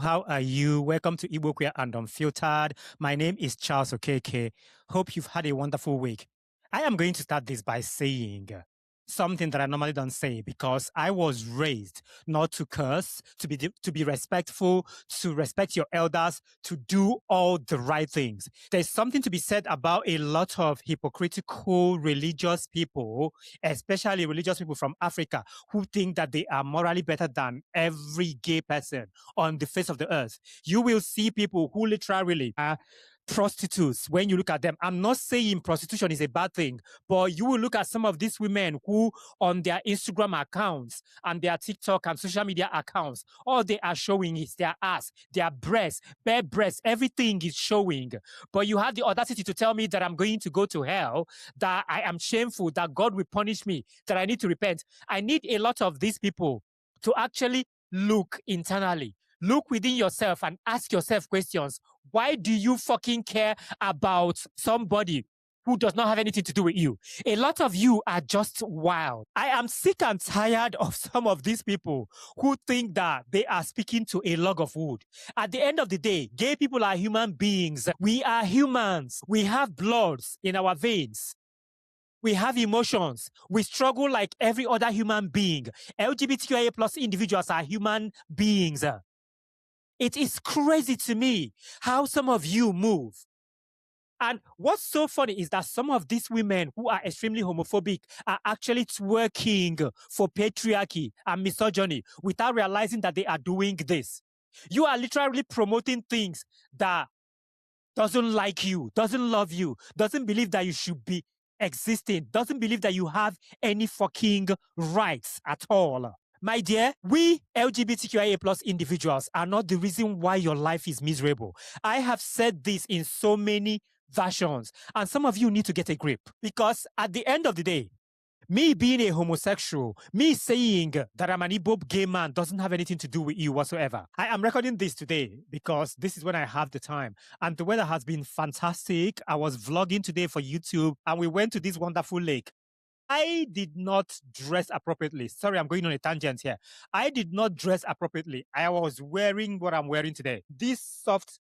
How are you? Welcome to Igbo Queer and Unfiltered. My name is Charles Okeke. Hope you've had a wonderful week. I am going to start this by saying something that I normally don't say because I was raised not to curse, to be respectful, to respect your elders, to do all the right things. There's something to be said about a lot of hypocritical religious people, especially religious people from Africa, who think that they are morally better than every gay person on the face of the earth. You will see people who literally are prostitutes when you look at them. I'm not saying prostitution is a bad thing, but you will look at some of these women who on their Instagram accounts and their TikTok and social media accounts, all they are showing is their ass, their breasts, bare breasts, everything is showing. But you have the audacity to tell me that I'm going to go to hell, that I am shameful, that God will punish me, that I need to repent. I need a lot of these people to actually look internally. Look within yourself and ask yourself questions. Why do you fucking care about somebody who does not have anything to do with you? A lot of you are just wild. I am sick and tired of some of these people who think that they are speaking to a log of wood. At the end of the day, gay people are human beings. We are humans. We have blood in our veins. We have emotions. We struggle like every other human being. LGBTQIA plus individuals are human beings. It is crazy to me how some of you move. And what's so funny is that some of these women who are extremely homophobic are actually twerking for patriarchy and misogyny without realizing that they are doing this. You are literally promoting things that doesn't like you, doesn't love you, doesn't believe that you should be existing, doesn't believe that you have any fucking rights at all. My dear, we LGBTQIA plus individuals are not the reason why your life is miserable. I have said this in so many versions, and some of you need to get a grip. Because at the end of the day, me being a homosexual, me saying that I'm an Igbo gay man doesn't have anything to do with you whatsoever. I am recording this today because this is when I have the time. And the weather has been fantastic. I was vlogging today for YouTube and we went to this wonderful lake. I did not dress appropriately. Sorry, I'm going on a tangent here. I did not dress appropriately. I was wearing what I'm wearing today. These soft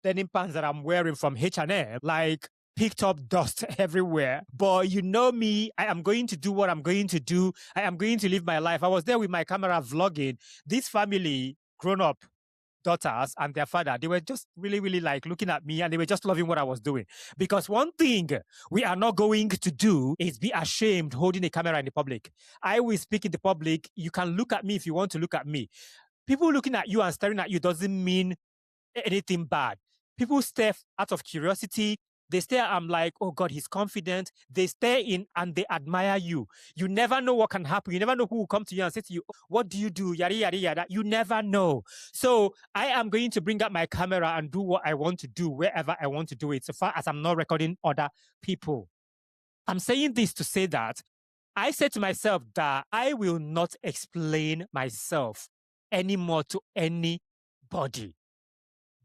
denim pants that I'm wearing from H&M, like picked up dust everywhere. But you know me, I am going to do what I'm going to do. I am going to live my life. I was there with my camera vlogging. This family, grown up daughters and their father, they were just really like looking at me and they were just loving what I was doing. Because one thing we are not going to do is be ashamed holding a camera in the public. I will speak in the public. You can look at me if you want to look at me. People looking at you and staring at you doesn't mean anything bad. People stare out of curiosity. They stare, I'm like, oh God, he's confident. They stare in and they admire you. You never know what can happen. You never know who will come to you and say to you, what do you do? Yada, yada, yada. You never know. So I am going to bring up my camera and do what I want to do wherever I want to do it, so far as I'm not recording other people. I'm saying this to say that I said to myself that I will not explain myself anymore to anybody.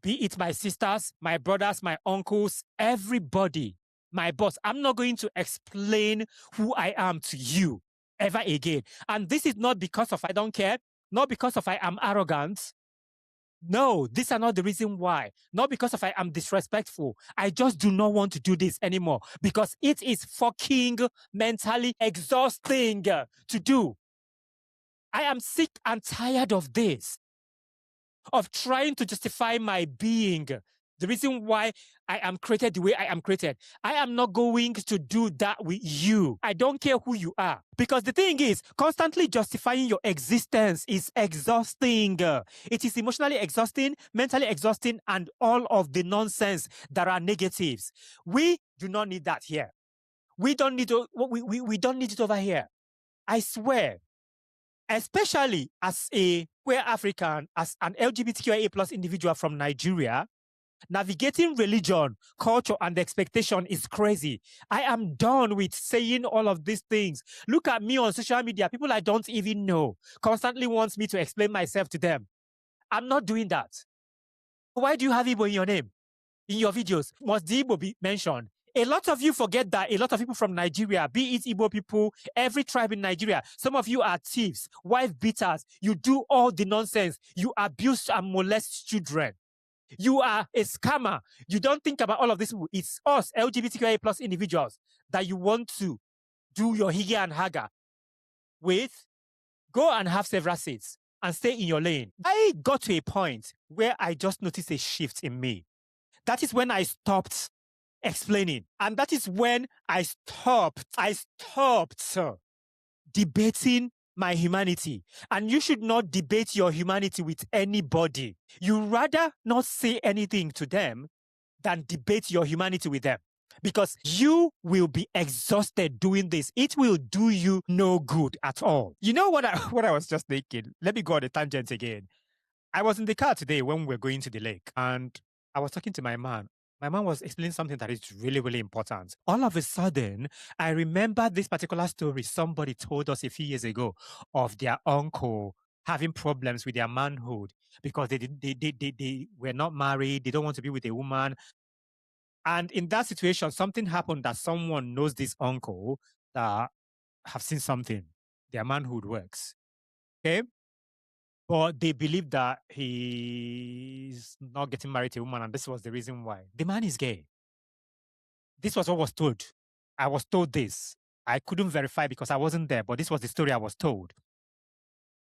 Be it my sisters, my brothers, my uncles, everybody, my boss. I'm not going to explain who I am to you ever again. And this is not because of I don't care, not because of I am arrogant. No, these are not the reason why. Not because of I am disrespectful. I just do not want to do this anymore because it is fucking mentally exhausting to do. I am sick and tired of this. Of trying to justify my being, the reason why I am created the way I am created. I am not going to do that with you. I don't care who you are. Because the thing is, constantly justifying your existence is exhausting. It is emotionally exhausting, mentally exhausting, and all of the nonsense that are negatives. We do not need that here. We don't need we don't need it over here. I swear. Especially as a queer African, as an LGBTQIA plus individual from Nigeria, navigating religion, culture, and expectation is crazy. I am done with saying all of these things. Look at me on social media. People I don't even know constantly wants me to explain myself to them. I'm not doing that. Why do you have Igbo in your name? In your videos, must the Igbo be mentioned? A lot of you forget that a lot of people from Nigeria, be it Igbo people, every tribe in Nigeria, some of you are thieves, wife beaters. You do all the nonsense. You abuse and molest children. You are a scammer. You don't think about all of this. It's us, LGBTQIA plus individuals, that you want to do your higa and haga with. Go and have several seats and stay in your lane. I got to a point where I just noticed a shift in me. That is when I stopped explaining. And that is when I stopped debating my humanity. And you should not debate your humanity with anybody. You rather not say anything to them than debate your humanity with them. Because you will be exhausted doing this. It will do you no good at all. You know what I was just thinking? Let me go on a tangent again. I was in the car today when we were going to the lake, and I was talking to my man. My man was explaining something that is really, really important. All of a sudden, I remember this particular story somebody told us a few years ago of their uncle having problems with their manhood because they were not married. They don't want to be with a woman. And in that situation, something happened that someone knows this uncle that have seen something. Their manhood works. Okay. But they believe that he's not getting married to a woman, and this was the reason why. The man is gay. This was what was told. I was told this. I couldn't verify because I wasn't there, but this was the story I was told.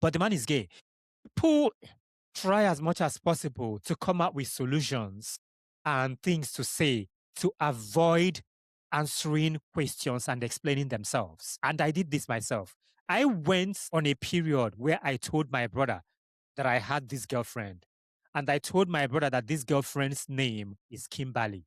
But the man is gay. People try as much as possible to come up with solutions and things to say to avoid answering questions and explaining themselves. And I did this myself. I went on a period where I told my brother that I had this girlfriend. And I told my brother that this girlfriend's name is Kimberly.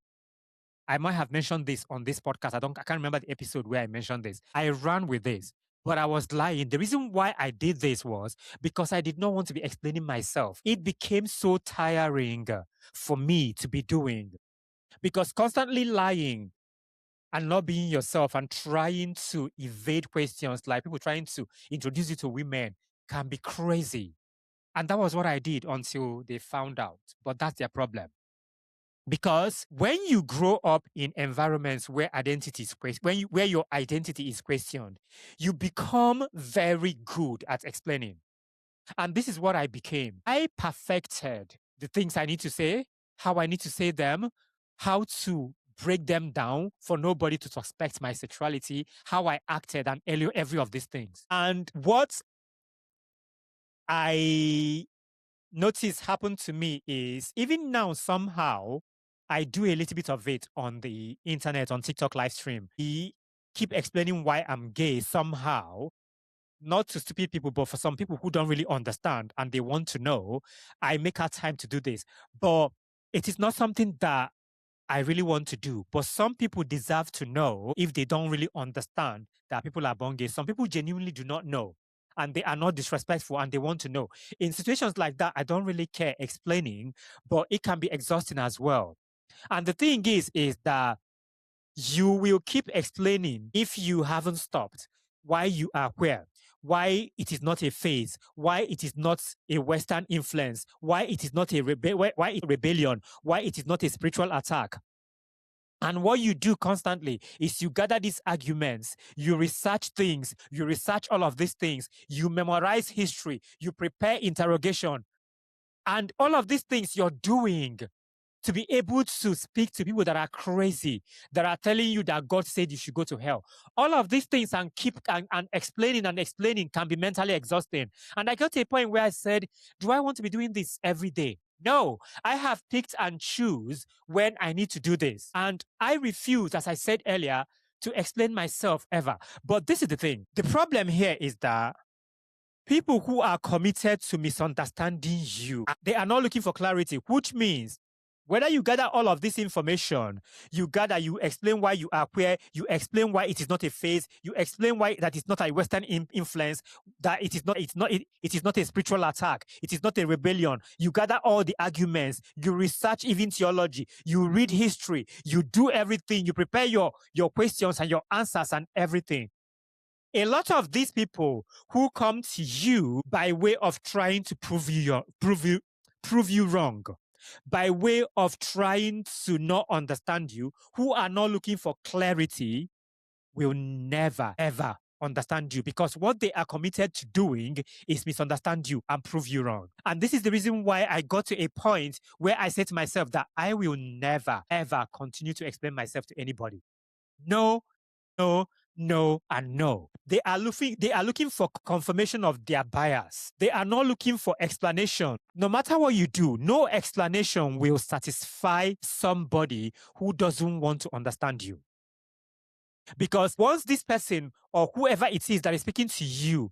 I might have mentioned this on this podcast. I can't remember the episode where I mentioned this. I ran with this, but I was lying. The reason why I did this was because I did not want to be explaining myself. It became so tiring for me to be doing, because constantly lying and not being yourself and trying to evade questions, like people trying to introduce you to women, can be crazy. And that was what I did until they found out. But that's their problem. Because when you grow up in environments where identity is where your identity is questioned, you become very good at explaining. And this is what I became. I perfected the things I need to say, how I need to say them, how to break them down for nobody to suspect my sexuality, how I acted, and every of these things. And what I notice happened to me is, even now, somehow, I do a little bit of it on the internet, on TikTok live stream. I keep explaining why I'm gay somehow, not to stupid people, but for some people who don't really understand and they want to know. I make out time to do this. But it is not something that I really want to do. But some people deserve to know if they don't really understand that people are born gay. Some people genuinely do not know, and they are not disrespectful and they want to know. In situations like that, I don't really care explaining, but it can be exhausting as well. And the thing is that you will keep explaining if you haven't stopped why you are queer, why it is not a phase, why it is not a Western influence, why it is not a rebellion, why it is not a spiritual attack. And what you do constantly is you gather these arguments, you research things, you research all of these things, you memorize history, you prepare interrogation, and all of these things you're doing to be able to speak to people that are crazy, that are telling you that God said you should go to hell. All of these things and explaining can be mentally exhausting. And I got to a point where I said, do I want to be doing this every day? No, I have picked and choose when I need to do this. And I refuse, as I said earlier, to explain myself ever. But this is the thing. The problem here is that people who are committed to misunderstanding you, they are not looking for clarity, which means whether you gather all of this information, you explain why you are queer, you explain why it is not a phase, you explain why that is not a Western influence, that it is not a spiritual attack, it is not a rebellion. You gather all the arguments, you research even theology, you read history, you do everything, you prepare your questions and your answers and everything. A lot of these people who come to you by way of trying to prove you wrong, by way of trying to not understand you, who are not looking for clarity, will never, ever understand you, because what they are committed to doing is misunderstand you and prove you wrong. And this is the reason why I got to a point where I said to myself that I will never, ever continue to explain myself to anybody. No, no, no, and no. They are looking for confirmation of their bias. They are not looking for explanation. No matter what you do, no explanation will satisfy somebody who doesn't want to understand you. Because once this person or whoever it is that is speaking to you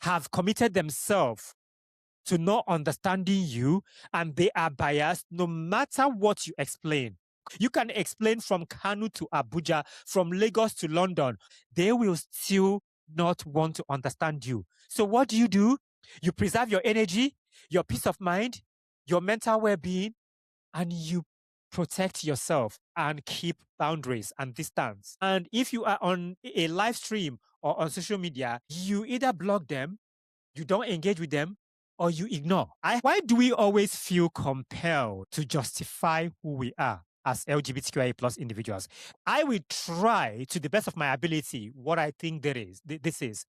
have committed themselves to not understanding you and they are biased, no matter what you explain, you can explain from Kano to Abuja, from Lagos to London, they will still not want to understand you. So what do? You preserve your energy, your peace of mind, your mental well-being, and you protect yourself and keep boundaries and distance. And if you are on a live stream or on social media, you either block them, you don't engage with them, or you ignore. Why do we always feel compelled to justify who we are as LGBTQIA plus individuals? I will try to the best of my ability what I think this is,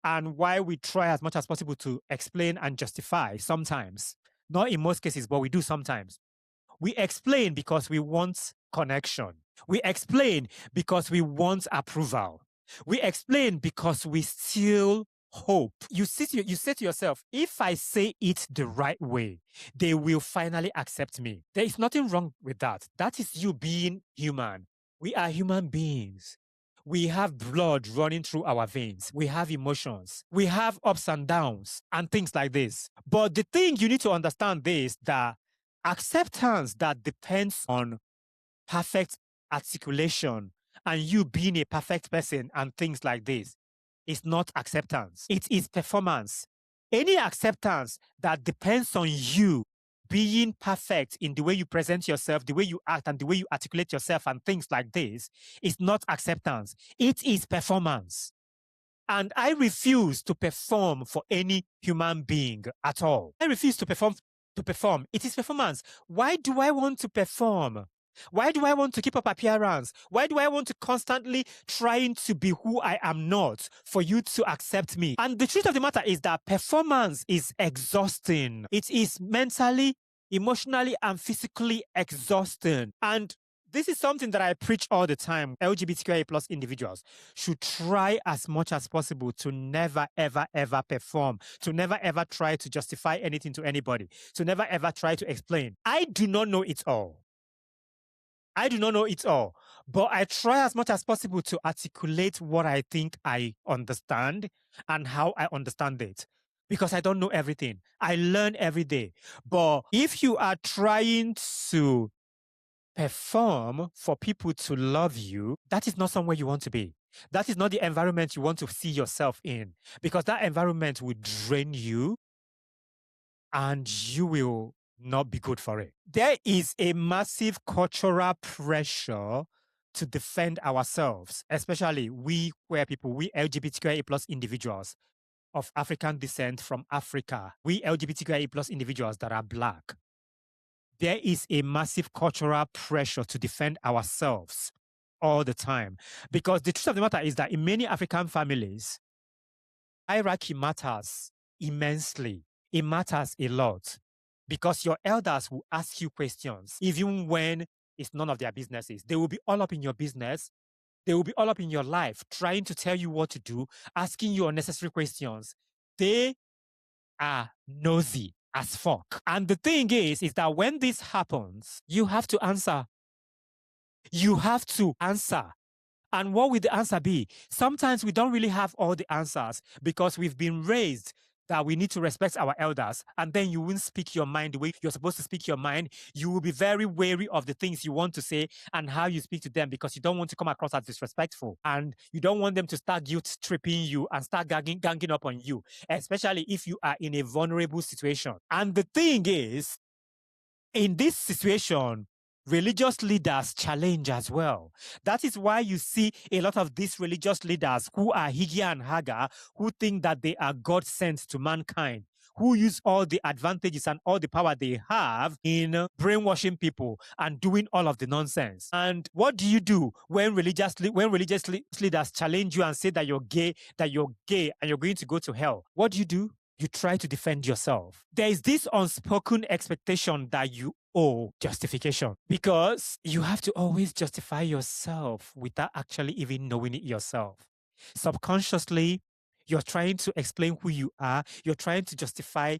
and why we try as much as possible to explain and justify sometimes. Not in most cases, but we do sometimes. We explain because we want connection. We explain because we want approval. We explain because we still hope. You say to yourself, if I say it the right way, they will finally accept me. There is nothing wrong with that. That is you being human. We are human beings. We have blood running through our veins. We have emotions. We have ups and downs and things like this. But the thing you need to understand is that acceptance that depends on perfect articulation and you being a perfect person and things like this is not acceptance. It is performance. Any acceptance that depends on you being perfect in the way you present yourself, the way you act, and the way you articulate yourself and things like this is not acceptance. It is performance. And I refuse to perform for any human being at all. I refuse to perform. It is performance. Why do I want to perform? Why do I want to keep up appearance? Why do I want to constantly trying to be who I am not for you to accept me? And the truth of the matter is that performance is exhausting. It is mentally, emotionally, and physically exhausting. And this is something that I preach all the time. LGBTQIA plus individuals should try as much as possible to never, ever, ever perform, to never, ever try to justify anything to anybody, to never, ever try to explain. I do not know it all. I do not know it all, but I try as much as possible to articulate what I think I understand and how I understand it. Because I don't know everything. I learn every day. But if you are trying to perform for people to love you, that is not somewhere you want to be. That is not the environment you want to see yourself in, because that environment will drain you and you will not be good for it. There is a massive cultural pressure to defend ourselves, especially we queer people, we LGBTQIA plus individuals of African descent from Africa, we LGBTQIA plus individuals that are Black. There is a massive cultural pressure to defend ourselves all the time. Because the truth of the matter is that in many African families, hierarchy matters immensely. It matters a lot. Because your elders will ask you questions, even when it's none of their businesses. They will be all up in your business. They will be all up in your life, trying to tell you what to do, asking you unnecessary questions. They are nosy as fuck. And the thing is that when this happens, you have to answer. You have to answer. And what will the answer be? Sometimes we don't really have all the answers because we've been raised that we need to respect our elders, and then you won't speak your mind the way you're supposed to speak your mind. You will be very wary of the things you want to say and how you speak to them because you don't want to come across as disrespectful, and you don't want them to start guilt-tripping you and start ganging up on you, especially if you are in a vulnerable situation. And the thing is, in this situation, religious leaders challenge as well. That is why you see a lot of these religious leaders who are Higgy and Haga, who think that they are God sent to mankind, who use all the advantages and all the power they have in brainwashing people and doing all of the nonsense. And what do you do when religious leaders challenge you and say that you're gay, and you're going to go to hell? What do? You try to defend yourself. There is this unspoken expectation that you owe justification, because you have to always justify yourself without actually even knowing it yourself. Subconsciously, you're trying to explain who you are. You're trying to justify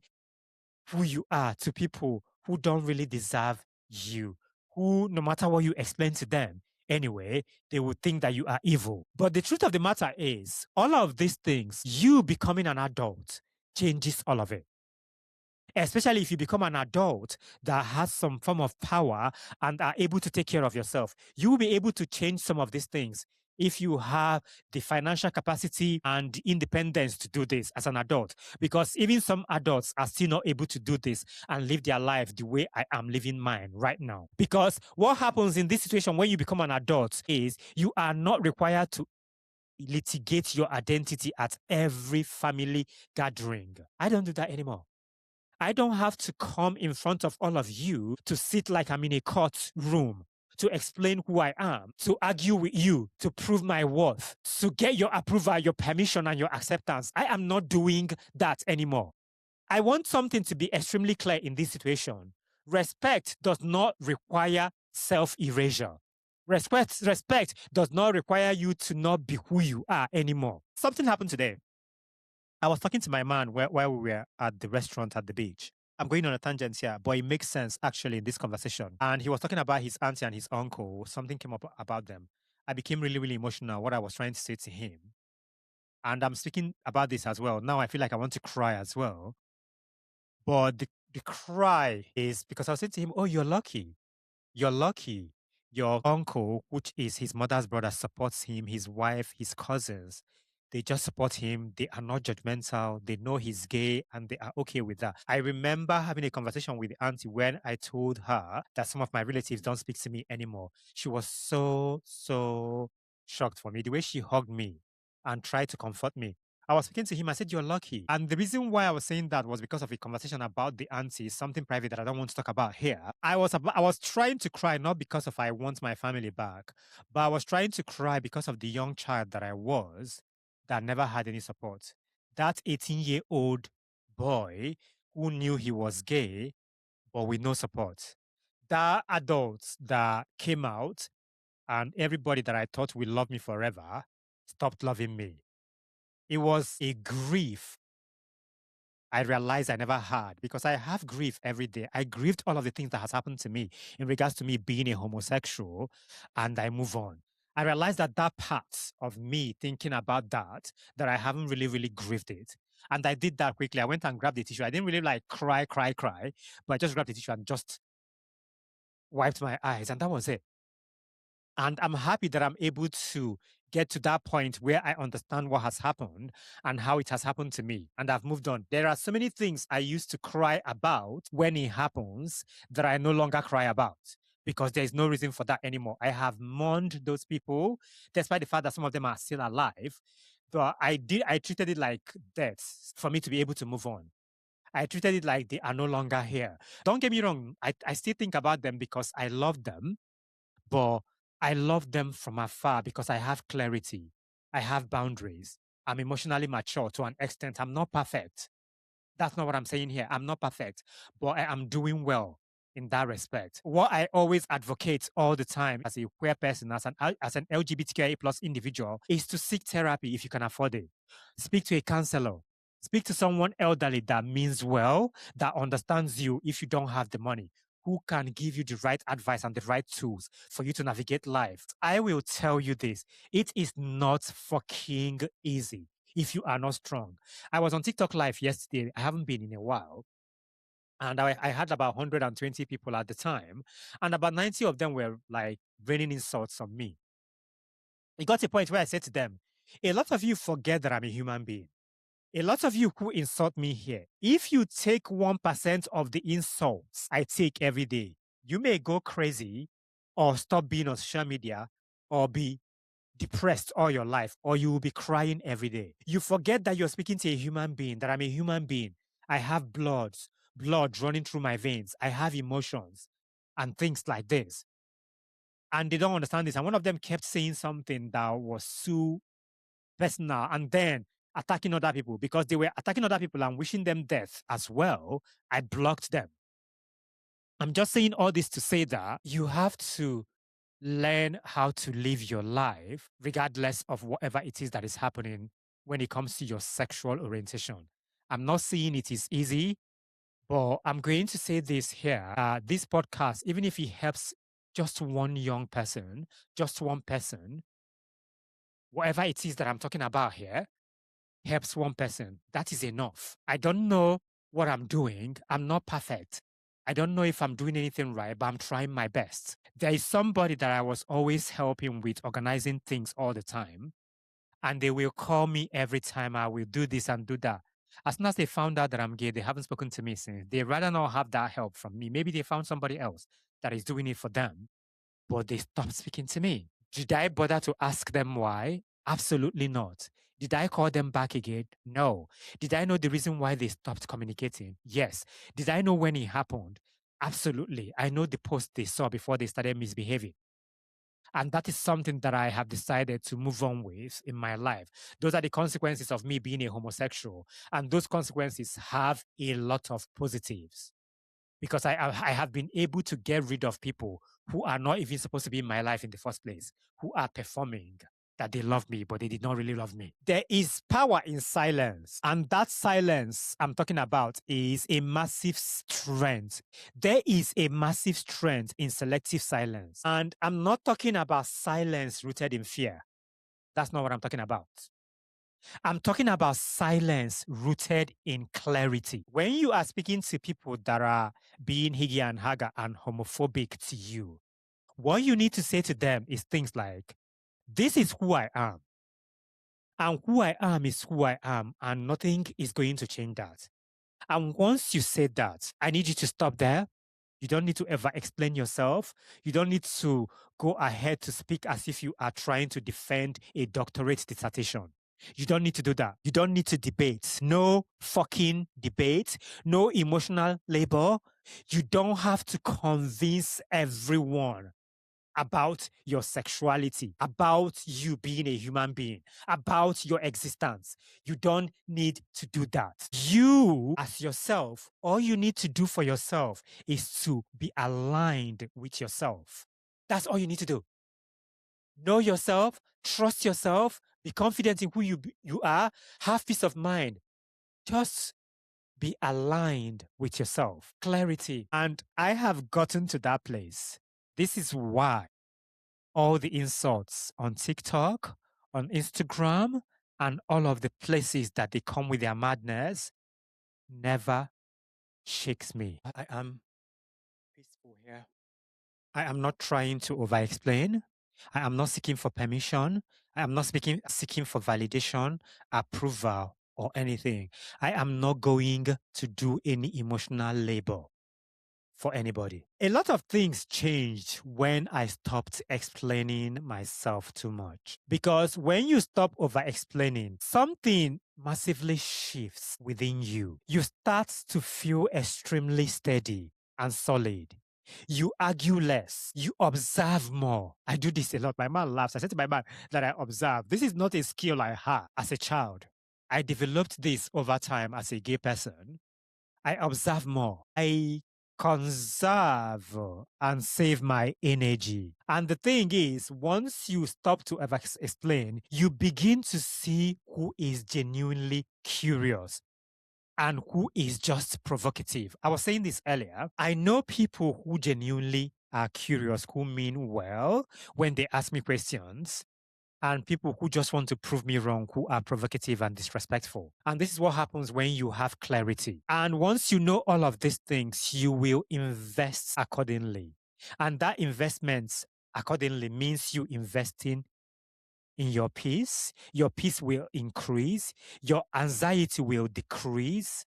who you are to people who don't really deserve you, who, no matter what you explain to them, anyway, they would think that you are evil. But the truth of the matter is, all of these things, you becoming an adult, changes all of it. Especially if you become an adult that has some form of power and are able to take care of yourself, you will be able to change some of these things if you have the financial capacity and independence to do this as an adult. Because even some adults are still not able to do this and live their life the way I am living mine right now. Because what happens in this situation when you become an adult is you are not required to litigate your identity at every family gathering. I don't do that anymore. I don't have to come in front of all of you to sit like I'm in a courtroom to explain who I am, to argue with you, to prove my worth, to get your approval, your permission, and your acceptance. I am not doing that anymore. I want something to be extremely clear in this situation. Respect does not require self-erasure. Respect does not require you to not be who you are anymore. Something happened today. I was talking to my man while we were at the restaurant at the beach. I'm going on a tangent here, but it makes sense actually in this conversation. And he was talking about his auntie and his uncle. Something came up about them. I became really, really emotional what I was trying to say to him. And I'm speaking about this as well. Now I feel like I want to cry as well. But the cry is because I was saying to him, oh, you're lucky. You're lucky. Your uncle, which is his mother's brother, supports him, his wife, his cousins. They just support him. They are not judgmental. They know he's gay and they are okay with that. I remember having a conversation with the auntie when I told her that some of my relatives don't speak to me anymore. She was so shocked for me. The way she hugged me and tried to comfort me. I was speaking to him. I said, you're lucky. And the reason why I was saying that was because of a conversation about the auntie, something private that I don't want to talk about here. I was trying to cry, not because of I want my family back, but I was trying to cry because of the young child that I was that never had any support. That 18-year-old boy who knew he was gay, but with no support. That adults that came out and everybody that I thought would love me forever stopped loving me. It was a grief I realized I never had, because I have grief every day. I grieved all of the things that has happened to me in regards to me being a homosexual, and I move on. I realized that part of me thinking about that I haven't really grieved it. And I did that quickly. I went and grabbed the tissue. I didn't really like cry, but I just grabbed the tissue and just wiped my eyes, and that was it. And I'm happy that I'm able to get to that point where I understand what has happened and how it has happened to me. And I've moved on. There are so many things I used to cry about when it happens that I no longer cry about, because there's no reason for that anymore. I have mourned those people, despite the fact that some of them are still alive. But I treated it like death for me to be able to move on. I treated it like they are no longer here. Don't get me wrong. I still think about them because I love them, but I love them from afar because I have clarity. I have boundaries. I'm emotionally mature to an extent. I'm not perfect. That's not what I'm saying here. I'm not perfect, but I am doing well in that respect. What I always advocate all the time as a queer person, as an LGBTQIA plus individual, is to seek therapy if you can afford it. Speak to a counselor. Speak to someone elderly that means well, that understands you if you don't have the money, who can give you the right advice and the right tools for you to navigate life. I will tell you this, it is not fucking easy if you are not strong. I was on TikTok live yesterday. I haven't been in a while. And I had about 120 people at the time. And about 90 of them were like raining insults on me. It got to a point where I said to them, a lot of you forget that I'm a human being. A lot of you who insult me here, if you take 1% of the insults I take every day, you may go crazy or stop being on social media or be depressed all your life, or you will be crying every day. You forget that you're speaking to a human being, that I'm a human being. I have blood running through my veins. I have emotions and things like this. And they don't understand this. And one of them kept saying something that was so personal and then attacking other people because they were attacking other people and wishing them death as well. I blocked them. I'm just saying all this to say that you have to learn how to live your life regardless of whatever it is that is happening when it comes to your sexual orientation. I'm not saying it is easy, but I'm going to say this here. This podcast, even if it helps just one young person, just one person, whatever it is that I'm talking about here, helps one person, that is enough. I don't know what I'm doing. I'm not perfect. I don't know if I'm doing anything right, but I'm trying my best. There is somebody that I was always helping with organizing things all the time, and they will call me every time I will do this and do that. As soon as they found out that I'm gay, they haven't spoken to me since. They rather not have that help from me. Maybe they found somebody else that is doing it for them, but they stopped speaking to me. Did I bother to ask them why? Absolutely not. Did I call them back again? No. Did I know the reason why they stopped communicating? Yes. Did I know when it happened? Absolutely. I know the post they saw before they started misbehaving. And that is something that I have decided to move on with in my life. Those are the consequences of me being a homosexual. And those consequences have a lot of positives because I have been able to get rid of people who are not even supposed to be in my life in the first place, who are performing that they love me, but they did not really love me. There is power in silence. And that silence I'm talking about is a massive strength. There is a massive strength in selective silence. And I'm not talking about silence rooted in fear. That's not what I'm talking about. I'm talking about silence rooted in clarity. When you are speaking to people that are being higgy and haga and homophobic to you, what you need to say to them is things like, this is who I am. And who I am is who I am, and nothing is going to change that. And once you say that, I need you to stop there. You don't need to ever explain yourself. You don't need to go ahead to speak as if you are trying to defend a doctorate dissertation. You don't need to do that. You don't need to debate. No fucking debate. No emotional labor. You don't have to convince everyone about your sexuality, about you being a human being, about your existence. You don't need to do that. You, as yourself, all you need to do for yourself is to be aligned with yourself. That's all you need to do. Know yourself, trust yourself, be confident in who you are, have peace of mind. Just be aligned with yourself. Clarity. And I have gotten to that place. This is why all the insults on TikTok, on Instagram, and all of the places that they come with their madness never shakes me. I am peaceful here. I am not trying to over explain. I am not seeking for permission. I am not seeking for validation, approval, or anything. I am not going to do any emotional labor for anybody. A lot of things changed when I stopped explaining myself too much. Because when you stop over explaining, something massively shifts within you. You start to feel extremely steady and solid. You argue less. You observe more. I do this a lot. My man laughs. I said to my man that I observe. This is not a skill I had as a child. I developed this over time as a gay person. I observe more. I conserve and save my energy. And the thing is, once you stop to ever explain, you begin to see who is genuinely curious and who is just provocative. I was saying this earlier. I know people who genuinely are curious, who mean well when they ask me questions, and people who just want to prove me wrong, who are provocative and disrespectful. And this is what happens when you have clarity. And once you know all of these things, you will invest accordingly. And that investment accordingly means you investing in your peace. Your peace will increase. Your anxiety will decrease.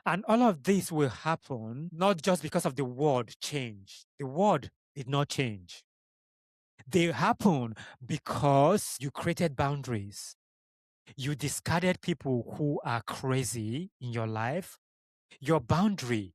And all of this will happen not just because of the world change. The world did not change. They happen because you created boundaries. You discarded people who are crazy in your life Your boundary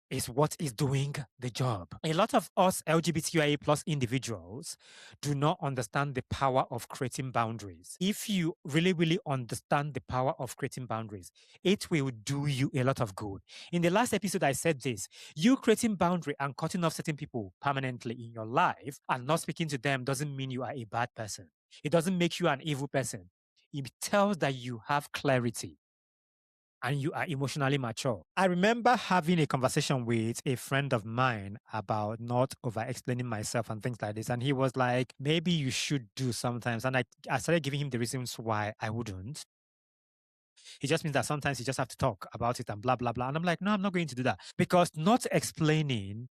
is what is doing the job. A lot of us LGBTQIA plus individuals do not understand the power of creating boundaries. If you really, really understand the power of creating boundaries, it will do you a lot of good. In the last episode, I said this: you creating boundary and cutting off certain people permanently in your life and not speaking to them doesn't mean you are a bad person. It doesn't make you an evil person. It tells that you have clarity and you are emotionally mature. I remember having a conversation with a friend of mine about not over explaining myself and things like this. And he was like, maybe you should do sometimes. And I started giving him the reasons why I wouldn't. It just means that sometimes you just have to talk about it and blah, blah, blah. And I'm like, no, I'm not going to do that. Because not explaining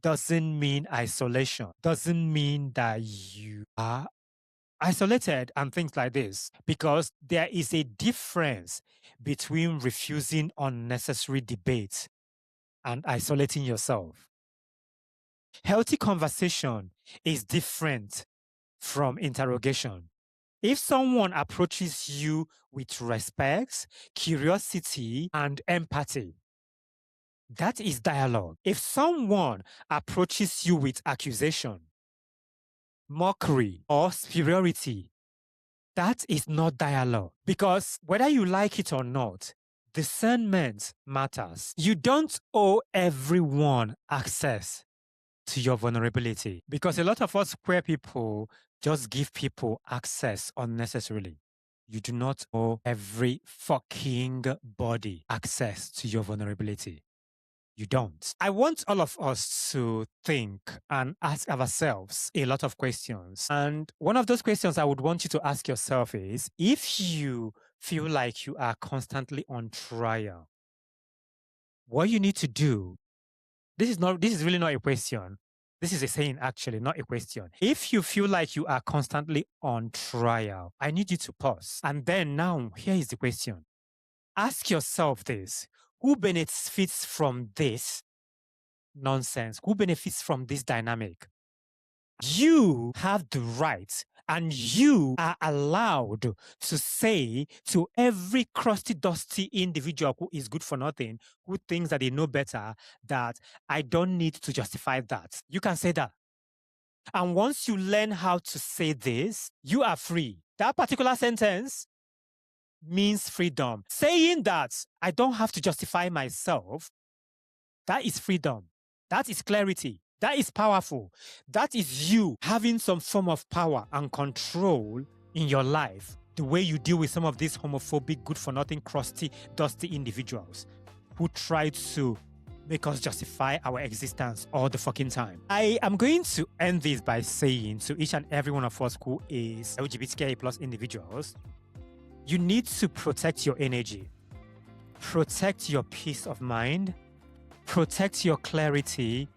doesn't mean isolation, doesn't mean that you are isolated and things like this, because there is a difference between refusing unnecessary debate and isolating yourself. Healthy conversation is different from interrogation. If someone approaches you with respect, curiosity, and empathy, that is dialogue. If someone approaches you with accusation, mockery, or superiority, that is not dialogue. Because whether you like it or not, discernment matters. You don't owe everyone access to your vulnerability, because a lot of us queer people just give people access unnecessarily. You do not owe every fucking body access to your vulnerability. You don't. I want all of us to think and ask ourselves a lot of questions. And one of those questions I would want you to ask yourself is, if you feel like you are constantly on trial, what you need to do, this is really not a question. This is a saying, actually, not a question. If you feel like you are constantly on trial, I need you to pause. And then now, here is the question. Ask yourself this: who benefits from this nonsense? Who benefits from this dynamic? You have the right and you are allowed to say to every crusty, dusty individual who is good for nothing, who thinks that they know better, that I don't need to justify that. You can say that. And once you learn how to say this, you are free. That particular sentence means freedom. Saying that I don't have to justify myself, that is freedom. That is clarity. That is powerful. That is you having some form of power and control in your life, the way you deal with some of these homophobic, good-for-nothing, crusty, dusty individuals who try to make us justify our existence all the fucking time. I am going to end this by saying to each and every one of us who is LGBTQIA plus individuals, you need to protect your energy, protect your peace of mind, protect your clarity,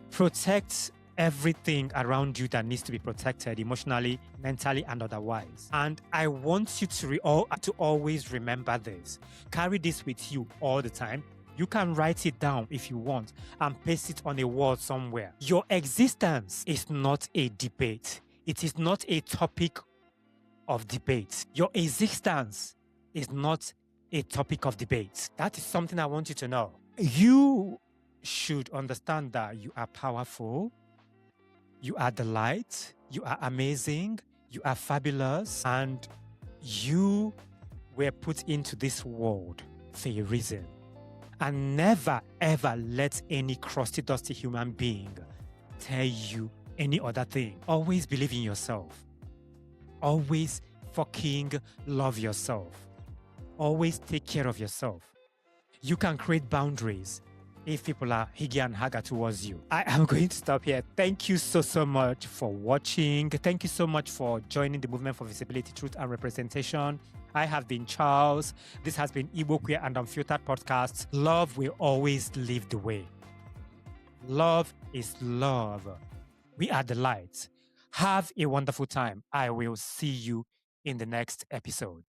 protect everything around you that needs to be protected emotionally, mentally, and otherwise. And I want you to always remember this. Carry this with you all the time. You can write it down if you want and paste it on a wall somewhere. Your existence is not a debate. It is not a topic of debate. Your existence is not a topic of debate. That is something I want you to know. You should understand that you are powerful, you are the light, you are amazing, you are fabulous, and you were put into this world for a reason. And never ever let any crusty, dusty human being tell you any other thing. Always believe in yourself. Always fucking love yourself. Always take care of yourself. You can create boundaries if people are higgy and haga towards you. I am going to stop here. Thank you so much for watching. Thank you so much for joining the Movement for Visibility, Truth and Representation. I have been Charles. This has been Igbo Queer and Unfiltered Podcasts. Love will always lead the way. Love is love. We are the light. Have a wonderful time. I will see you in the next episode.